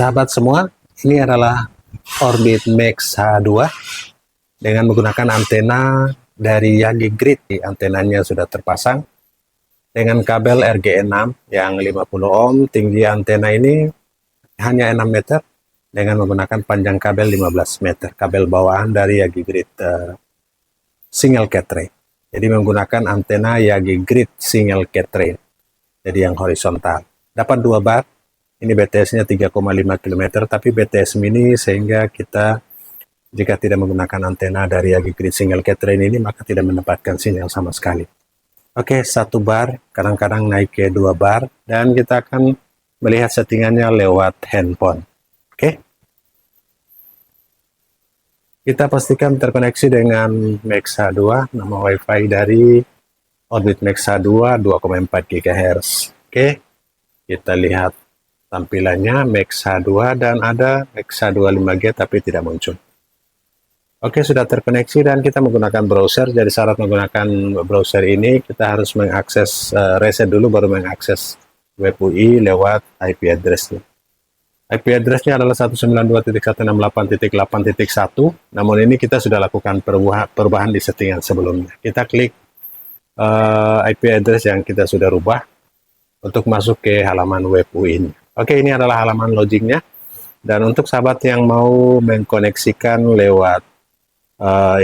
Sahabat semua, ini adalah Orbit Max H2 dengan menggunakan antena dari Yagi Grid. Antenanya sudah terpasang dengan kabel RG6 yang 50 ohm. Tinggi antena ini hanya 6 meter dengan menggunakan panjang kabel 15 meter. Kabel bawahan dari Yagi Grid single cat tray. Jadi menggunakan antena Yagi Grid single cat tray. Jadi yang horizontal. Dapat 2 bar. Ini BTS-nya 3,5 km, tapi BTS mini sehingga kita jika tidak menggunakan antena dari Yagi Grid single cat tray ini maka tidak mendapatkan sinyal sama sekali. Oke, 1 bar, kadang-kadang naik ke 2 bar, dan kita akan melihat settingannya lewat handphone. Oke. Kita pastikan terkoneksi dengan Max H2, nama WiFi dari Orbit Max H2 2,4 GHz. Oke, kita lihat tampilannya Max H2 dan ada Max H2 5G tapi tidak muncul. Oke, sudah terkoneksi dan kita menggunakan browser. Jadi syarat menggunakan browser ini kita harus mengakses reset dulu baru mengakses web UI lewat IP address-nya. IP address-nya adalah 192.168.8.1. Namun ini kita sudah lakukan perubahan di settingan sebelumnya. Kita klik IP address yang kita sudah rubah untuk masuk ke halaman web UI ini. Oke, ini adalah halaman logiknya. Dan untuk sahabat yang mau mengkoneksikan lewat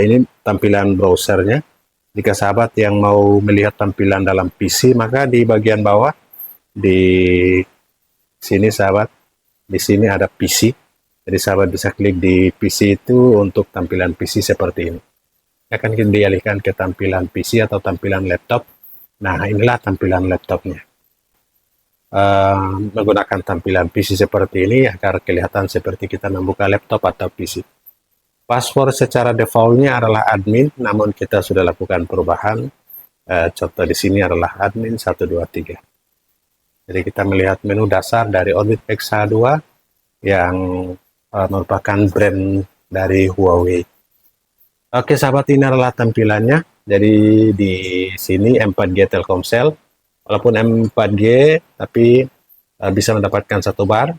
ini tampilan browsernya. Jika sahabat yang mau melihat tampilan dalam PC, maka di bagian bawah di sini sahabat, di sini ada PC. Jadi sahabat bisa klik di PC itu untuk tampilan PC seperti ini. Akan dialihkan ke tampilan PC atau tampilan laptop. Nah, inilah tampilan laptopnya. Menggunakan tampilan PC seperti ini agar kelihatan seperti kita membuka laptop atau PC. Password secara defaultnya adalah admin, namun kita sudah lakukan perubahan. Contoh di sini adalah admin 123. Jadi kita melihat menu dasar dari Orbit Max H2 yang merupakan brand dari Huawei. Oke sahabat, ini adalah tampilannya. Jadi di sini 4G Telkomsel. Walaupun 4G tapi bisa mendapatkan 1 bar,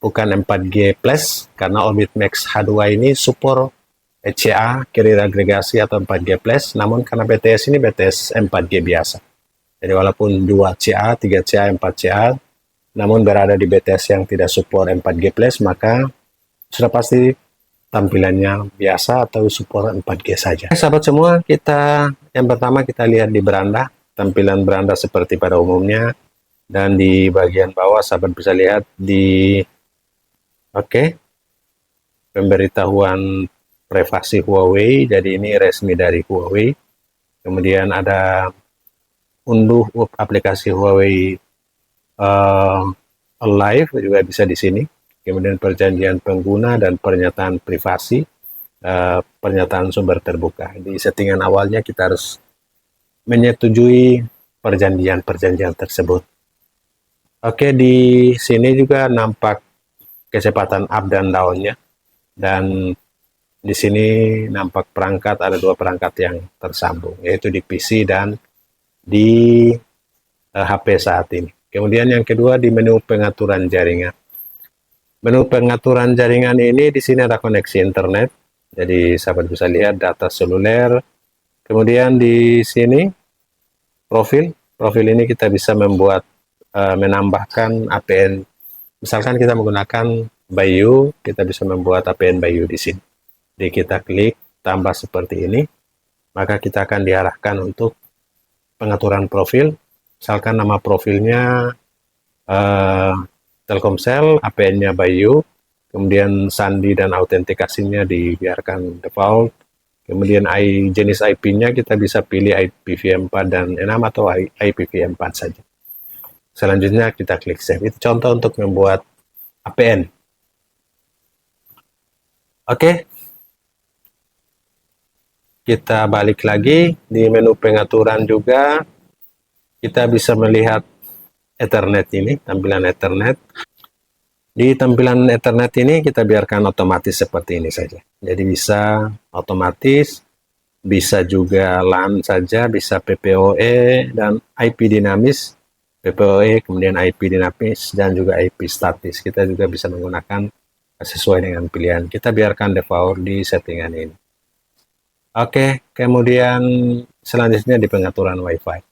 bukan 4G Plus, karena Orbit Max H2 ini support ECA, carrier agregasi atau 4G Plus, namun karena BTS ini BTS 4G biasa. Jadi walaupun 2CA, 3CA, 4CA, namun berada di BTS yang tidak support 4G Plus, maka sudah pasti tampilannya biasa atau support 4G saja. Sahabat semua, yang pertama kita lihat di beranda. Tampilan beranda seperti pada umumnya, dan di bagian bawah sahabat bisa lihat di pemberitahuan privasi Huawei. Jadi ini resmi dari Huawei. Kemudian ada unduh aplikasi Huawei Live juga bisa di sini. Kemudian perjanjian pengguna dan pernyataan privasi, pernyataan sumber terbuka. Di settingan awalnya kita harus menyetujui perjanjian tersebut. Oke, di sini juga nampak kecepatan up dan down-nya, dan di sini nampak perangkat, ada 2 perangkat yang tersambung, yaitu di PC dan di HP saat ini. Kemudian yang kedua di menu pengaturan jaringan. Menu pengaturan jaringan ini di sini ada koneksi internet. Jadi sahabat bisa lihat data seluler. Kemudian di sini profil ini kita bisa menambahkan APN. Misalkan kita menggunakan Bayu, kita bisa membuat APN Bayu di sini. Jadi kita klik tambah seperti ini, maka kita akan diarahkan untuk pengaturan profil. Misalkan nama profilnya Telkomsel, APN-nya Bayu, kemudian sandi dan autentikasinya dibiarkan default. Kemudian jenis IP-nya kita bisa pilih IPv4 dan 6 atau IPv4 saja. Selanjutnya kita klik save. Itu contoh untuk membuat APN. Oke. Kita balik lagi di menu pengaturan juga. Kita bisa melihat Ethernet ini, tampilan Ethernet. Di tampilan Ethernet ini kita biarkan otomatis seperti ini saja. Jadi bisa otomatis, bisa juga LAN saja, bisa PPOE dan IP dinamis. PPOE, kemudian IP dinamis, dan juga IP statis. Kita juga bisa menggunakan sesuai dengan pilihan. Kita biarkan default di settingan ini. Oke, kemudian selanjutnya di pengaturan WiFi.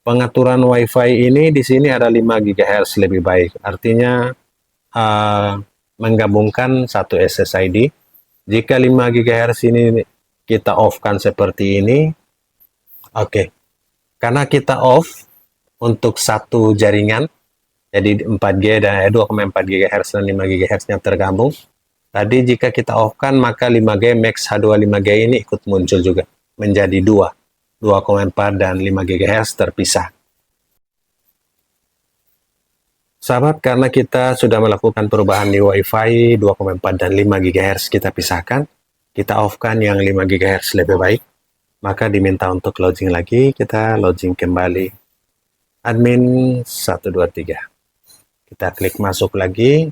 Pengaturan WiFi ini di sini ada 5 GHz lebih baik. Artinya menggabungkan satu SSID. Jika 5 GHz ini kita off-kan seperti ini, oke. Karena kita off untuk satu jaringan, jadi 4G dan 2,4 GHz dan 5 GHz-nya tergabung. Tadi jika kita off-kan, maka 5G Max H2 5G ini ikut muncul juga, menjadi 2,4 dan 5 GHz terpisah. Sahabat, karena kita sudah melakukan perubahan di WiFi 2,4 dan 5 GHz kita pisahkan, kita off-kan yang 5 GHz lebih baik, maka diminta untuk login lagi, kita login kembali. Admin 123. Kita klik masuk lagi.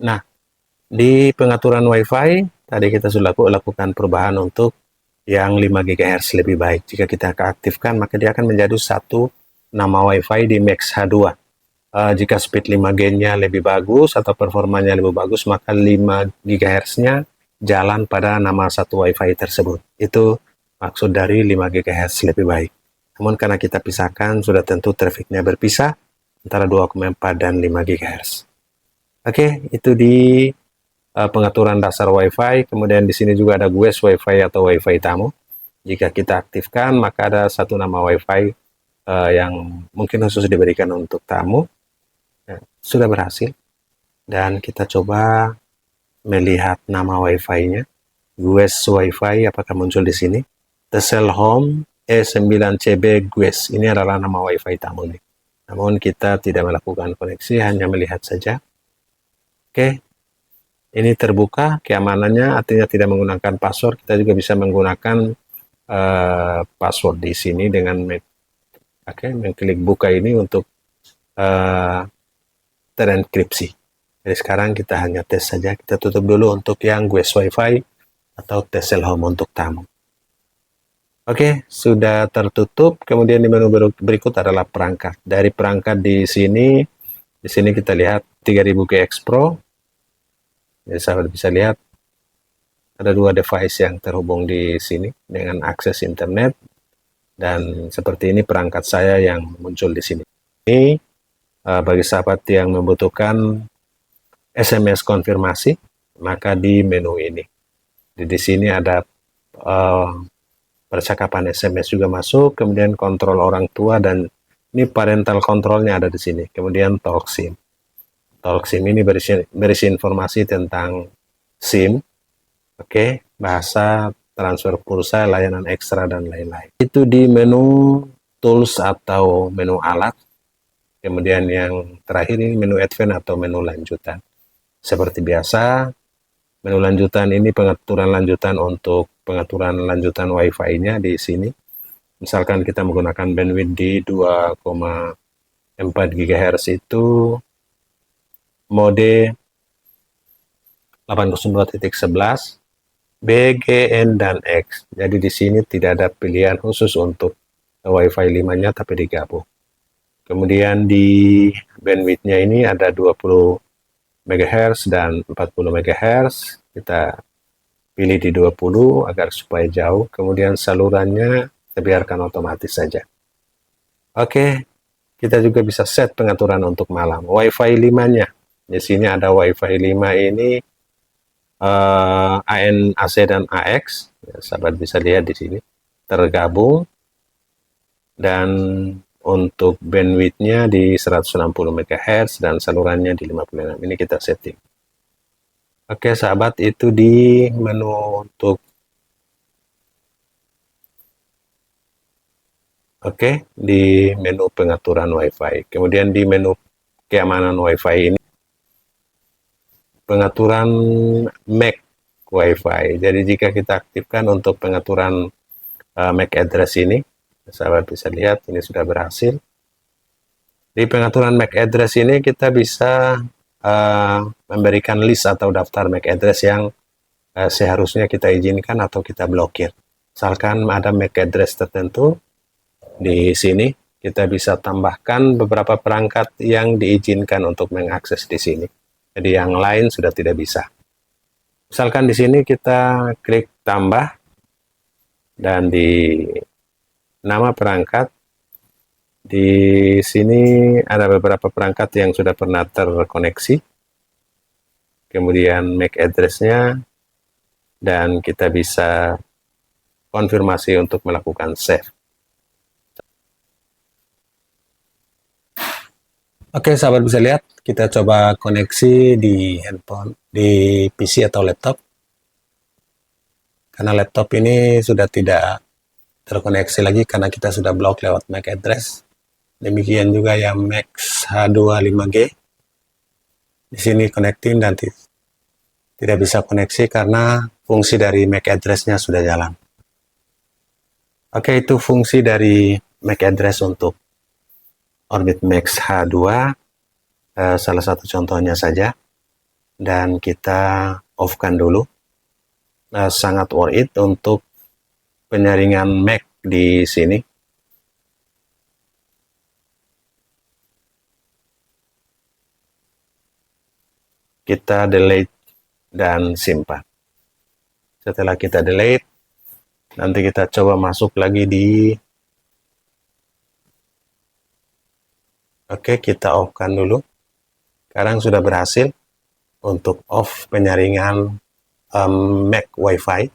Nah, di pengaturan WiFi, tadi kita sudah lakukan perubahan untuk yang 5 GHz lebih baik. Jika kita aktifkan, maka dia akan menjadi satu nama WiFi di Max H2. Jika speed 5G-nya lebih bagus atau performanya lebih bagus, maka 5 GHz-nya jalan pada nama satu WiFi tersebut. Itu maksud dari 5 GHz lebih baik. Namun karena kita pisahkan, sudah tentu trafficnya berpisah antara 2,4 dan 5 GHz. Oke, itu di pengaturan dasar WiFi. Kemudian di sini juga ada guest WiFi atau WiFi tamu. Jika kita aktifkan, maka ada satu nama WiFi yang mungkin khusus diberikan untuk tamu. Sudah berhasil. Dan kita coba melihat nama WiFi-nya. Guest WiFi apakah muncul di sini? Tesel Home E9CB Guest. Ini adalah nama WiFi tamu nih. Namun kita tidak melakukan koneksi, hanya melihat saja. Oke, ini terbuka keamanannya, artinya tidak menggunakan password. Kita juga bisa menggunakan password di sini dengan mengklik buka ini untuk terenkripsi. Jadi sekarang kita hanya tes saja. Kita tutup dulu untuk yang Guest WiFi atau Tesel Home untuk tamu. Oke, sudah tertutup. Kemudian di menu berikut adalah perangkat. Dari perangkat di sini kita lihat 3000 GX Pro. Jadi sahabat bisa lihat ada 2 device yang terhubung di sini dengan akses internet, dan seperti ini perangkat saya yang muncul di sini. Ini bagi sahabat yang membutuhkan SMS konfirmasi, maka di menu ini. Di sini ada percakapan SMS juga masuk, kemudian kontrol orang tua, dan ini parental controlnya ada di sini. Kemudian talk SIM. Talk SIM ini berisi informasi tentang SIM, bahasa, transfer pulsa, layanan ekstra, dan lain-lain. Itu di menu tools atau menu alat. Kemudian yang terakhir ini menu advance atau menu lanjutan. Seperti biasa, menu lanjutan ini pengaturan lanjutan untuk pengaturan lanjutan WiFi-nya di sini. Misalkan kita menggunakan bandwidth di 2,4 GHz itu mode 802.11 B, G, N, dan X. Jadi di sini tidak ada pilihan khusus untuk WiFi 5-nya, tapi digabung. Kemudian di bandwidth-nya ini ada 20 MHz dan 40 MHz. Kita pilih di 20 agar supaya jauh. Kemudian salurannya kita biarkan otomatis saja. Oke, kita juga bisa set pengaturan untuk malam. WiFi 5-nya. Di sini ada WiFi 5 ini AN, AC, dan AX. Ya, sahabat bisa lihat di sini tergabung, dan untuk bandwidth-nya di 160 MHz dan salurannya di 56. Ini kita setting. Oke sahabat, itu di menu untuk di menu pengaturan WiFi. Kemudian di menu keamanan WiFi ini pengaturan MAC WiFi. Jadi jika kita aktifkan untuk pengaturan MAC address ini, sahabat bisa lihat ini sudah berhasil. Di pengaturan MAC address ini kita bisa memberikan list atau daftar MAC address yang seharusnya kita izinkan atau kita blokir. Misalkan ada MAC address tertentu, di sini kita bisa tambahkan beberapa perangkat yang diizinkan untuk mengakses di sini. Jadi yang lain sudah tidak bisa. Misalkan di sini kita klik tambah, dan di nama perangkat, di sini ada beberapa perangkat yang sudah pernah terkoneksi. Kemudian MAC address-nya, dan kita bisa konfirmasi untuk melakukan save. Oke, sahabat bisa lihat, kita coba koneksi di handphone, di PC atau laptop. Karena laptop ini sudah tidak terkoneksi lagi karena kita sudah blok lewat MAC address. Demikian juga yang MAX H25G. Di sini connecting dan tidak bisa koneksi karena fungsi dari MAC address-nya sudah jalan. Oke, itu fungsi dari MAC address untuk Orbit Max H2, salah satu contohnya saja, dan kita off-kan dulu. Sangat worth it untuk penyaringan MAC di sini. Kita delete dan simpan. Setelah kita delete, nanti kita coba masuk lagi di Oke, kita off-kan dulu. Sekarang sudah berhasil untuk off penyaringan MAC Wi-Fi.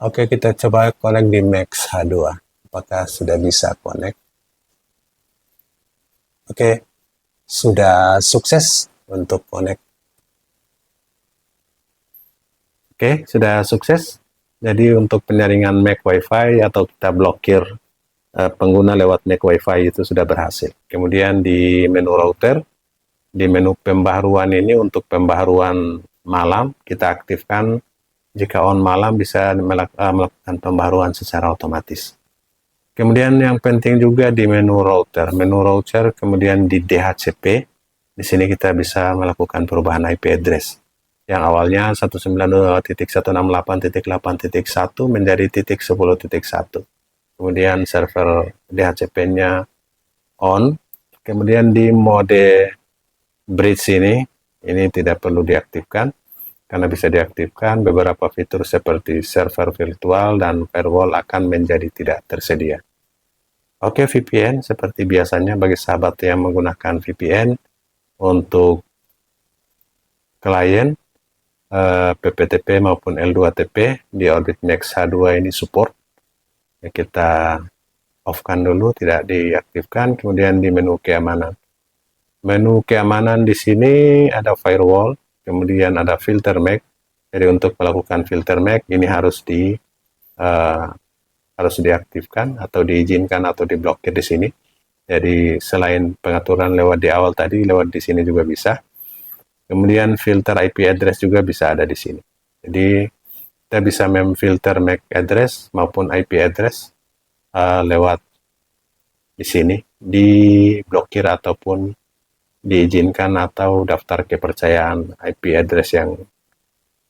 Oke, kita coba connect di Max H2. Apakah sudah bisa connect? Oke, sudah sukses untuk connect. Oke, sudah sukses. Jadi untuk penyaringan MAC Wi-Fi atau kita blokir pengguna lewat MAC Wi-Fi itu sudah berhasil. Kemudian di menu router, di menu pembaharuan ini untuk pembaharuan malam, kita aktifkan. Jika on malam bisa melakukan pembaharuan secara otomatis. Kemudian yang penting juga di menu router, kemudian di DHCP, di sini kita bisa melakukan perubahan IP address. Yang awalnya 192.168.8.1 menjadi .10.1. Kemudian server DHCP-nya on. Kemudian di mode bridge ini tidak perlu diaktifkan, karena bisa diaktifkan beberapa fitur seperti server virtual dan firewall akan menjadi tidak tersedia. Oke, VPN seperti biasanya bagi sahabat yang menggunakan VPN untuk klien PPTP maupun L2TP di Orbit Max H2 ini support. Kita off-kan dulu, tidak diaktifkan. Kemudian di menu keamanan. Menu keamanan di sini ada firewall, kemudian ada filter MAC. Jadi untuk melakukan filter MAC ini harus diaktifkan atau diizinkan atau diblokir di sini. Jadi selain pengaturan lewat di awal tadi, lewat di sini juga bisa. Kemudian filter IP address juga bisa ada di sini. Jadi kita bisa memfilter MAC address maupun IP address lewat di sini, diblokir ataupun diizinkan atau daftar kepercayaan IP address yang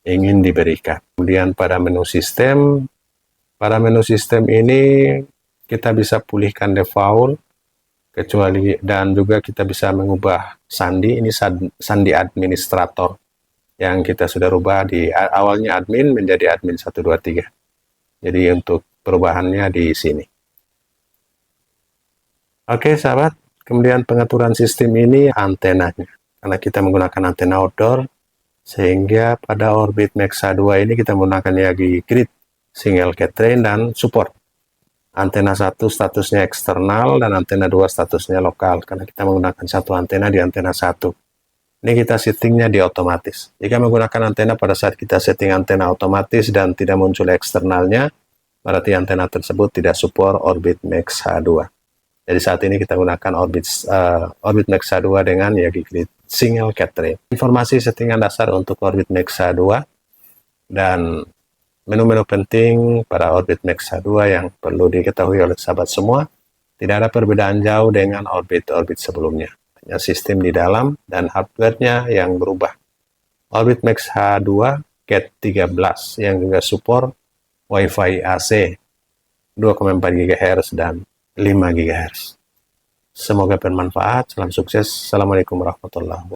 ingin diberikan. Kemudian pada menu sistem ini kita bisa pulihkan default, dan juga kita bisa mengubah sandi. Ini sandi administrator yang kita sudah rubah di awalnya admin menjadi admin 123. Jadi untuk perubahannya di sini. Oke sahabat, kemudian pengaturan sistem ini antenanya. Karena kita menggunakan antena outdoor, sehingga pada Orbit Max H2 ini kita menggunakan Yagi Grid, single Catrain, dan support. Antena 1 statusnya eksternal dan antena 2 statusnya lokal, karena kita menggunakan satu antena di antena 1. Ini kita settingnya di otomatis. Jika menggunakan antena pada saat kita setting antena otomatis dan tidak muncul eksternalnya, berarti antena tersebut tidak support Orbit Max H2. Jadi saat ini kita gunakan Orbit Max H2 dengan Yagi Grid single Catrain. Informasi settingan dasar untuk Orbit Max H2 dan menu-menu penting pada Orbit Max H2 yang perlu diketahui oleh sahabat semua. Tidak ada perbedaan jauh dengan Orbit sebelumnya. Hanya sistem di dalam dan hardware-nya yang berubah. Orbit Max H2 Cat 13 yang juga support WiFi AC 2,4 GHz dan 5 GHz. Semoga bermanfaat. Salam sukses. Assalamualaikum warahmatullahi wabarakatuh.